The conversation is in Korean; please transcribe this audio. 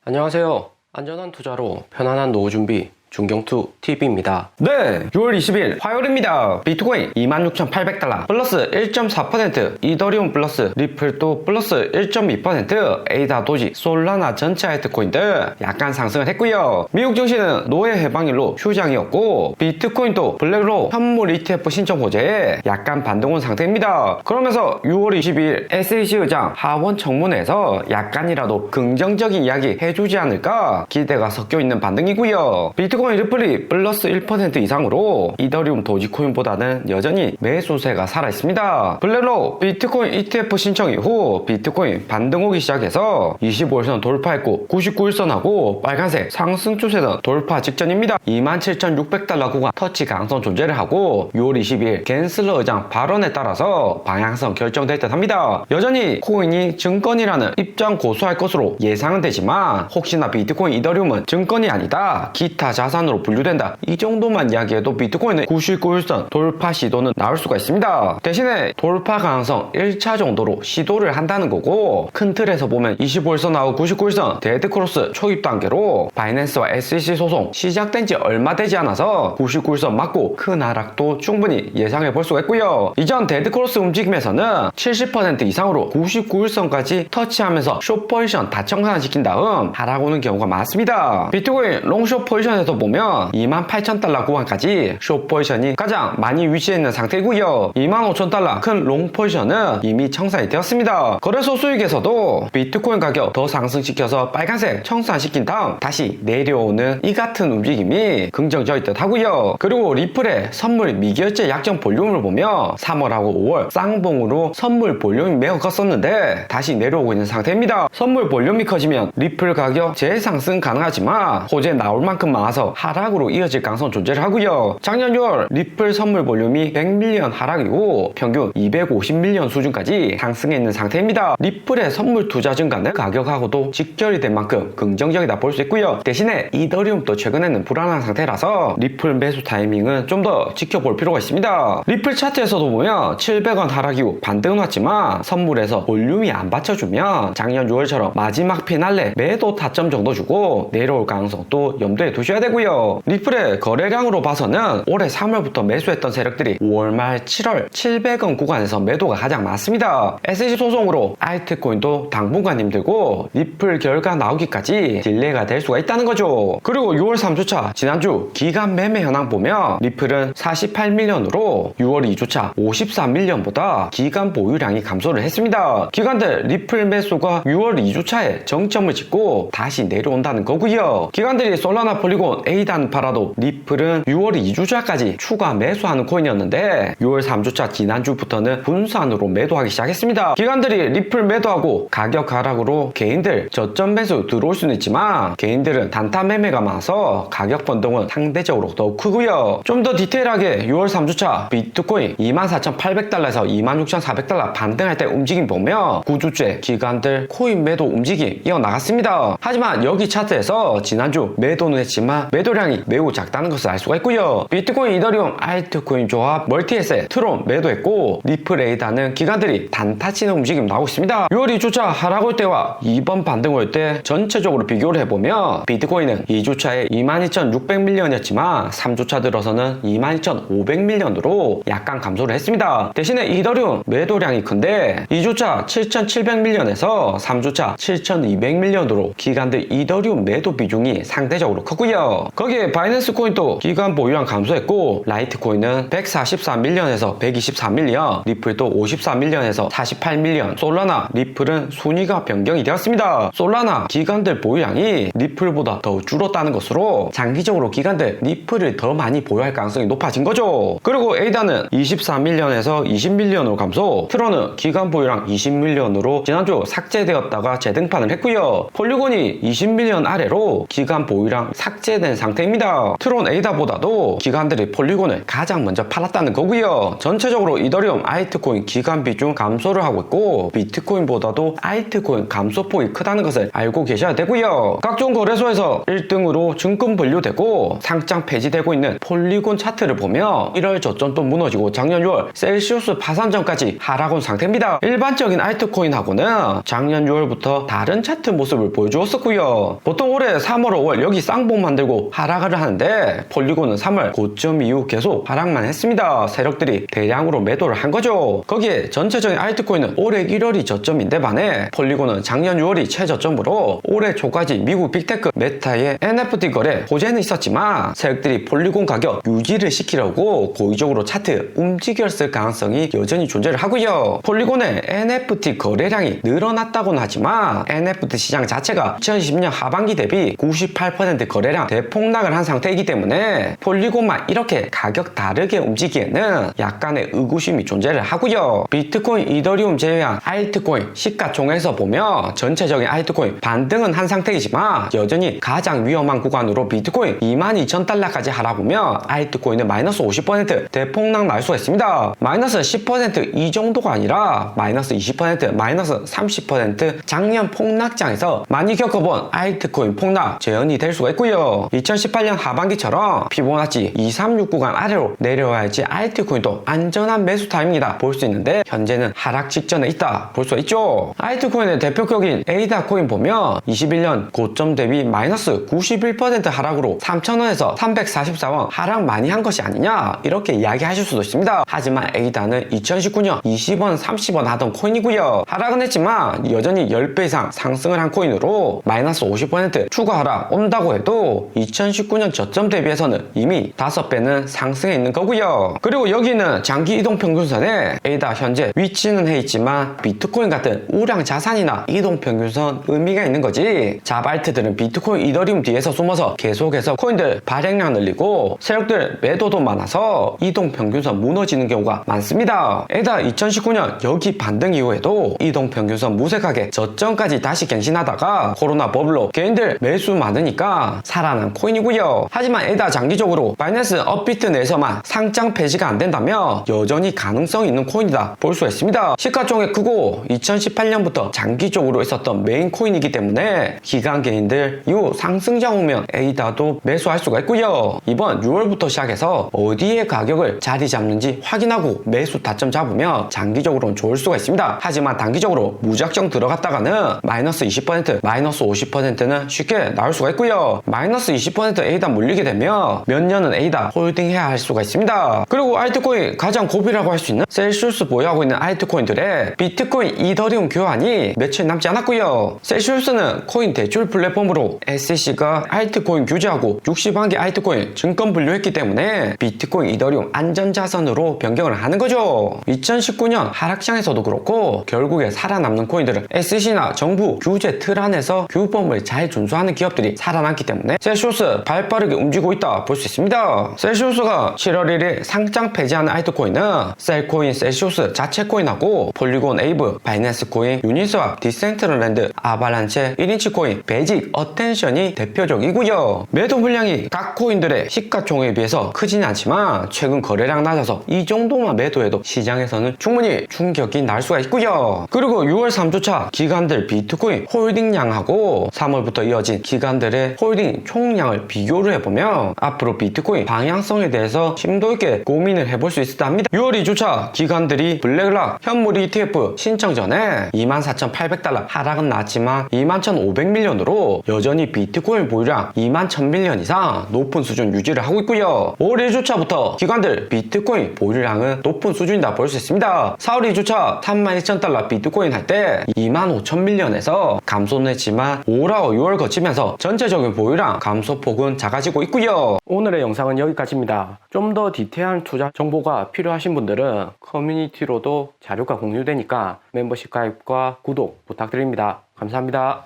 안녕하세요. 안전한 투자로 편안한 노후 준비 중경투TV입니다. 네, 6월 20일 화요일입니다. 비트코인 26,800달러 플러스 1.4%, 이더리움 플러스 리플도 플러스 1.2%, 에이다, 도지, 솔라나 전체 알트코인들 약간 상승을 했고요. 미국 증시는 노예 해방일로 휴장이었고 비트코인도 블랙록 현물 ETF 신청 호재에 약간 반등 온 상태입니다. 그러면서 6월 22일 SEC 의장 하원 청문회에서 약간이라도 긍정적인 이야기 해주지 않을까 기대가 섞여 있는 반등이고요. 비트코인 리플이 플러스 1% 이상으로 이더리움 도지코인보다는 여전히 매수세가 살아있습니다. 블랙록 비트코인 ETF 신청 이후 비트코인 반등 오기 시작해서 25일선 돌파했고 99일선하고 빨간색 상승 추세는 돌파 직전입니다. 27,600달러 구간 터치 강성 존재를 하고 6월 22일 갠슬러 의장 발언에 따라서 방향성 결정될 듯 합니다. 여전히 코인이 증권이라는 입장 고수할 것으로 예상은 되지만 혹시나 비트코인 이더리움은 증권이 아니다 기타 자산으로 분류된다 이 정도만 이야기해도 비트코인의 99일선 돌파 시도는 나올 수가 있습니다. 대신에 돌파 가능성 1차 정도로 시도를 한다는 거고 큰 틀에서 보면 25일선하고 99일선 데드크로스 초입 단계로 바이낸스와 SEC 소송 시작된 지 얼마 되지 않아서 99일선 맞고 큰 하락도 충분히 예상해 볼 수가 있고요. 이전 데드크로스 움직임에서는 70% 이상으로 99일선까지 터치하면서 숏 포지션 다 청산시킨 다음 하락 오는 경우가 많습니다. 비트코인 롱숏 포지션에서 보면 28,000달러 구간까지 숏 포지션이 가장 많이 위치해 있는 상태이고요. 25,000달러 큰 롱 포지션은 이미 청산이 되었습니다. 거래소 수익에서도 비트코인 가격 더 상승시켜서 빨간색 청산시킨 다음 다시 내려오는 이 같은 움직임이 긍정적일 듯 하고요. 그리고 리플의 선물 미결제 약정 볼륨을 보면 3월하고 5월 쌍봉으로 선물 볼륨이 매우 컸었는데 다시 내려오고 있는 상태입니다. 선물 볼륨이 커지면 리플 가격 재상승 가능하지만 호재 나올 만큼 많아서 하락으로 이어질 가능성 존재를 하고요. 작년 6월 리플 선물 볼륨이 100밀리언 하락이고 평균 250밀리언 수준까지 상승해 있는 상태입니다. 리플의 선물 투자 증가는 가격하고도 직결이 된 만큼 긍정적이다 볼 수 있고요. 대신에 이더리움도 최근에는 불안한 상태라서 리플 매수 타이밍은 좀 더 지켜볼 필요가 있습니다. 리플 차트에서도 보면 700원 하락 이후 반등은 왔지만 선물에서 볼륨이 안 받쳐주면 작년 6월처럼 마지막 피날레 매도 타점 정도 주고 내려올 가능성도 염두에 두셔야 되고요. 리플의 거래량으로 봐서는 올해 3월부터 매수했던 세력들이 5월 말 7월 700원 구간에서 매도가 가장 많습니다. SEC 소송으로 알트코인도 당분간 힘들고 리플 결과 나오기까지 딜레이가 될 수가 있다는 거죠. 그리고 6월 3주차 지난주 기간 매매 현황 보면 리플은 48밀리언으로 6월 2주차 54밀리언보다 기간 보유량이 감소를 했습니다. 기관들 리플 매수가 6월 2주차에 정점을 찍고 다시 내려온다는 거고요. 기관들이 솔라나, 폴리곤, 에이단 팔아도 리플은 6월 2주차까지 추가 매수하는 코인이었는데 6월 3주차 지난주부터는 분산으로 매도하기 시작했습니다. 기관들이 리플 매도하고 가격 하락으로 개인들 저점 매수 들어올 수는 있지만 개인들은 단타 매매가 많아서 가격 변동은 상대적으로 더 크고요. 좀 더 디테일하게 6월 3주차 비트코인 24,800달러에서 26,400달러 반등할 때 움직임 보면 9주째 기관들 코인 매도 움직임 이어나갔습니다. 하지만 여기 차트에서 지난주 매도는 했지만 매도량이 매우 작다는 것을 알 수가 있고요. 비트코인, 이더리움, 알트코인 조합, 멀티에셋, 트론 매도했고 리플, 에이다는 기관들이 단타치는 움직임 나오고 있습니다. 6월 2주차 하락 올 때와 이번 반등 올 때 전체적으로 비교를 해보면 비트코인은 2주차에 22,600밀리언이었지만 3주차 들어서는 22,500밀리언으로 약간 감소를 했습니다. 대신에 이더리움 매도량이 큰데 2주차 7,700밀리언에서 3주차 7,200밀리언으로 기관들 이더리움 매도 비중이 상대적으로 크고요. 거기에 바이낸스 코인도 기간 보유량 감소했고 라이트코인은 144밀리언에서 124밀리언, 리플도 54밀리언에서 48밀리언, 솔라나, 리플은 순위가 변경이 되었습니다. 솔라나 기관들 보유량이 리플보다 더 줄었다는 것으로 장기적으로 기관들 리플을 더 많이 보유할 가능성이 높아진 거죠. 그리고 에이다는 24밀리언에서 20밀리언으로 감소, 트론은 기간 보유량 20밀리언으로 지난주 삭제되었다가 재등판을 했고요. 폴리곤이 20밀리언 아래로 기간 보유량 삭제된 된 상태입니다. 트론 에이다보다도 기관들이 폴리곤을 가장 먼저 팔았다는 거고요. 전체적으로 이더리움 알트코인 기관 비중 감소를 하고 있고 비트코인보다도 알트코인 감소폭이 크다는 것을 알고 계셔야 되고요. 각종 거래소에서 1등으로 증권 분류되고 상장 폐지되고 있는 폴리곤 차트를 보면 1월 저점 또 무너지고 작년 6월 셀시우스 파산 전까지 하락 온 상태입니다. 일반적인 알트코인하고는 작년 6월부터 다른 차트 모습을 보여주었었고요. 보통 올해 3월, 5월 여기 쌍봉 만들고 하락을 하는데 폴리곤은 3월 고점 이후 계속 하락만 했습니다. 세력들이 대량으로 매도를 한 거죠. 거기에 전체적인 알트코인은 올해 1월이 저점인데 반해 폴리곤은 작년 6월이 최저점으로 올해 초까지 미국 빅테크 메타의 NFT 거래 호재는 있었지만 세력들이 폴리곤 가격 유지를 시키려고 고의적으로 차트 움직였을 가능성이 여전히 존재를 하고요. 폴리곤의 NFT 거래량이 늘어났다고는 하지만 NFT 시장 자체가 2020년 하반기 대비 98% 거래량 대폭락을 한 상태이기 때문에 폴리곤만 이렇게 가격 다르게 움직이기에는 약간의 의구심이 존재를 하고요. 비트코인, 이더리움 제외한 알트코인 시가총액에서 보면 전체적인 알트코인 반등은 한 상태이지만 여전히 가장 위험한 구간으로 비트코인 22,000달러까지 하락오면 알트코인은 마이너스 50% 대폭락 날 수가 있습니다. 마이너스 10%이 정도가 아니라 마이너스 20%, 마이너스 30% 작년 폭락장에서 많이 겪어본 알트코인 폭락 재현이 될 수가 있고요. 2018년 하반기처럼 피보나치 236 구간 아래로 내려와야 할지 알트코인도 안전한 매수 타임이다 볼 수 있는데 현재는 하락 직전에 있다 볼 수가 있죠. 알트코인의 대표격인 에이다 코인 보면 21년 고점 대비 마이너스 91% 하락으로 3,000원에서 344원 하락 많이 한 것이 아니냐 이렇게 이야기하실 수도 있습니다. 하지만 에이다는 2019년 20원 30원 하던 코인이고요. 하락은 했지만 여전히 10배 이상 상승을 한 코인으로 마이너스 50% 추가 하락 온다고 해도 2019년 저점 대비해서는 이미 5배는 상승해 있는 거고요. 그리고 여기는 장기 이동 평균선에 에이다 현재 위치는 해 있지만 비트코인 같은 우량 자산이나 이동 평균선 의미가 있는 거지. 잡알트들은 비트코인, 이더리움 뒤에서 숨어서 계속해서 코인들 발행량 늘리고 세력들 매도도 많아서 이동 평균선 무너지는 경우가 많습니다. 에이다 2019년 여기 반등 이후에도 이동 평균선 무색하게 저점까지 다시 갱신하다가 코로나 버블로 개인들 매수 많으니까 살아난 코인이고요. 하지만 에이다 장기적으로 바이낸스 업비트 내에서만 상장 폐지가 안 된다면 여전히 가능성 있는 코인이다 볼 수가 있습니다. 시가총액 크고 2018년부터 장기적으로 있었던 메인 코인이기 때문에 기관 개인들 이후 상승장 오면 에이다도 매수할 수가 있고요. 이번 6월부터 시작해서 어디에 가격을 자리 잡는지 확인하고 매수 타점 잡으면 장기적으로는 좋을 수가 있습니다. 하지만 단기적으로 무작정 들어갔다가는 마이너스 20%, 마이너스 50%는 쉽게 나올 수가 있고요. 마이너스 20% 에이다 물리게 되면 몇 년은 에이다 홀딩해야 할 수가 있습니다. 그리고 알트코인 가장 고비라고 할 수 있는 셀시우스 보유하고 있는 알트코인들의 비트코인, 이더리움 교환이 며칠 남지 않았고요. 셀시우스는 코인 대출 플랫폼으로 SEC가 알트코인 규제하고 61개 알트코인 증권 분류했기 때문에 비트코인, 이더리움 안전자산으로 변경을 하는 거죠. 2019년 하락장에서도 그렇고 결국에 살아남는 코인들은 SEC나 정부 규제 틀 안에서 규범을 잘 준수하는 기업들이 살아남기 때문에 셀시우스 발빠르게 움직이고 있다 볼 수 있습니다. 셀시우스가 7월 1일 상장 폐지하는 알트코인은 셀코인, 셀시우스 자체 코인하고 폴리곤, 에이브, 바이낸스 코인, 유니스왑, 디센트럴랜드, 아발란체, 1인치 코인, 베직, 어텐션이 대표적이고요. 매도 물량이 각 코인들의 시가총액에 비해서 크진 않지만 최근 거래량 낮아서 이 정도만 매도해도 시장에서는 충분히 충격이 날 수가 있고요. 그리고 6월 3주차 기관들 비트코인 홀딩량하고 3월부터 이어진 기관들의 홀딩 총량을 비교를 해보면 앞으로 비트코인 방향성에 대해서 심도 있게 고민을 해볼 수 있을 듯 합니다. 6월 2주차 기관들이 블랙락 현물 ETF 신청 전에 24,800달러 하락은 났지만 21,500밀리언으로 여전히 비트코인 보유량 21,000밀리언 이상 높은 수준 유지를 하고 있고요. 5월 1주차부터 기관들 비트코인 보유량은 높은 수준이다 볼 수 있습니다. 4월 2주차 31,000달러 비트코인 할 때 25,000밀리언에서 감소는 했지만 5월, 6월 거치면서 전체적인 보유량 감소폭은 작아지고 있고요. 오늘의 영상은 여기까지입니다. 좀 더 디테일한 투자 정보가 필요하신 분들은 커뮤니티로도 자료가 공유되니까 멤버십 가입과 구독 부탁드립니다. 감사합니다.